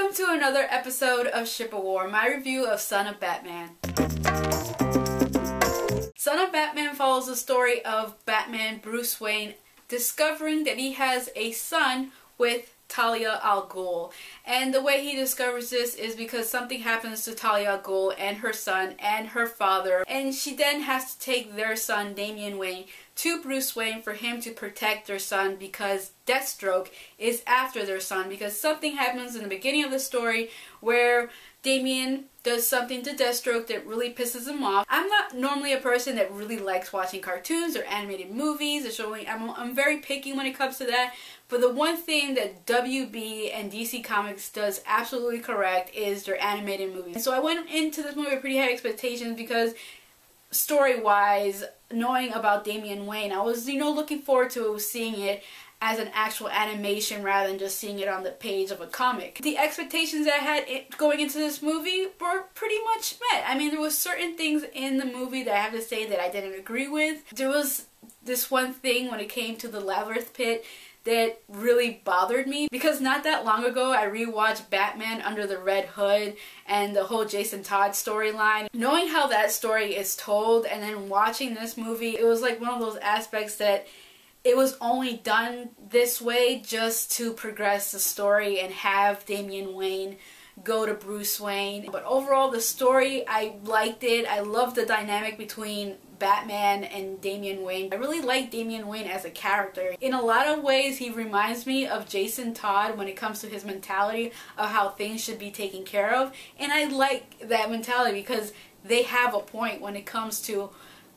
Welcome to another episode of Ship of War, my review of Son of Batman. Son of Batman follows the story of Batman Bruce Wayne discovering that he has a son with Talia al Ghul. And the way he discovers this is because something happens to Talia al Ghul and her son and her father, and she then has to take their son Damian Wayne to Bruce Wayne for him to protect their son because Deathstroke is after their son, because something happens in the beginning of the story where Damian does something to Deathstroke that really pisses him off. I'm not normally a person that really likes watching cartoons or animated movies or showing. I'm very picky when it comes to that. But the one thing that WB and DC Comics does absolutely correct is their animated movies. And so I went into this movie with pretty high expectations because story-wise, knowing about Damian Wayne, I was, looking forward to seeing it as an actual animation rather than just seeing it on the page of a comic. The expectations that I had going into this movie were pretty much met. I mean, there was certain things in the movie that I have to say that I didn't agree with. There was this one thing when it came to the labyrinth pit that really bothered me, because not that long ago I rewatched Batman Under the Red Hood and the whole Jason Todd storyline. Knowing how that story is told and then watching this movie, it was like one of those aspects that it was only done this way just to progress the story and have Damian Wayne go to Bruce Wayne. But overall, the story, I liked it. I loved the dynamic between Batman and Damian Wayne. I really like Damian Wayne as a character. In a lot of ways, he reminds me of Jason Todd when it comes to his mentality of how things should be taken care of. And I like that mentality because they have a point when it comes to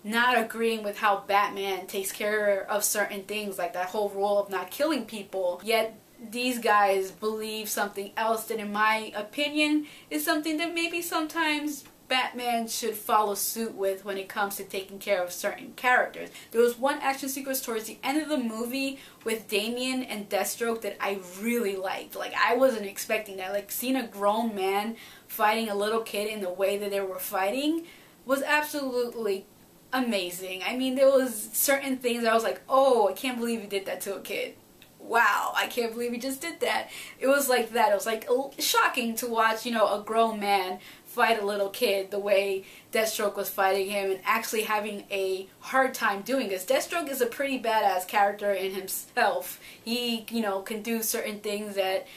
not agreeing with how Batman takes care of certain things, like that whole rule of not killing people. Yet these guys believe something else that, in my opinion, is something that maybe sometimes Batman should follow suit with when it comes to taking care of certain characters. There was one action sequence towards the end of the movie with Damian and Deathstroke that I really liked. Like, I wasn't expecting that. Like, seeing a grown man fighting a little kid in the way that they were fighting was absolutely amazing. I mean, there was certain things I was like, oh, I can't believe you did that to a kid. Wow, I can't believe he just did that. It was like that. It was like shocking to watch, a grown man fight a little kid the way Deathstroke was fighting him and actually having a hard time doing this. Deathstroke is a pretty badass character in himself. He, can do certain things that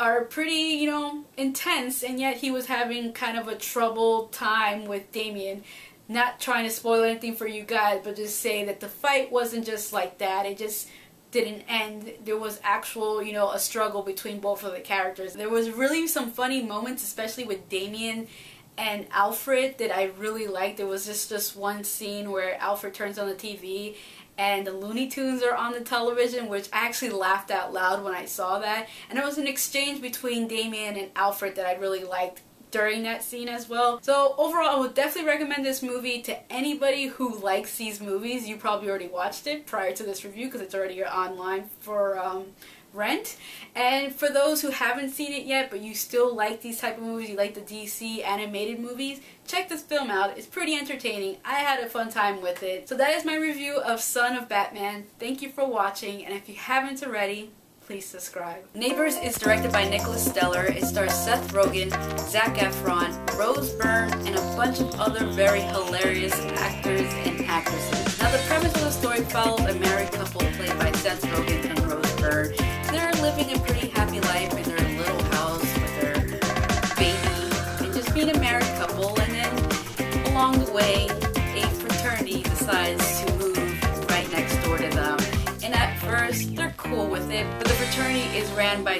are pretty, intense, and yet he was having kind of a troubled time with Damian. Not trying to spoil anything for you guys, but just say that the fight wasn't just like that. It just didn't end. There was actual, a struggle between both of the characters. There was really some funny moments, especially with Damian and Alfred, that I really liked. There was just this one scene where Alfred turns on the TV and the Looney Tunes are on the television, which I actually laughed out loud when I saw that. And there was an exchange between Damian and Alfred that I really liked during that scene as well. So overall, I would definitely recommend this movie to anybody who likes these movies. You probably already watched it prior to this review because it's already online for rent. And for those who haven't seen it yet but you still like these type of movies, you like the DC animated movies, check this film out. It's pretty entertaining. I had a fun time with it. So that is my review of Son of Batman. Thank you for watching, and if you haven't already, please subscribe. Neighbors is directed by Nicholas Steller. It stars Seth Rogen, Zac Efron, Rose Byrne, and a bunch of other very hilarious actors and actresses. Now, the premise of the story follows a married couple played by Seth Rogen and Rose Byrne. They're living a pretty happy life in their little house with their baby and just being a married couple, and then along the way, a fraternity decides to move right next door to them. And at first, they're cool with it, but the fraternity is ran by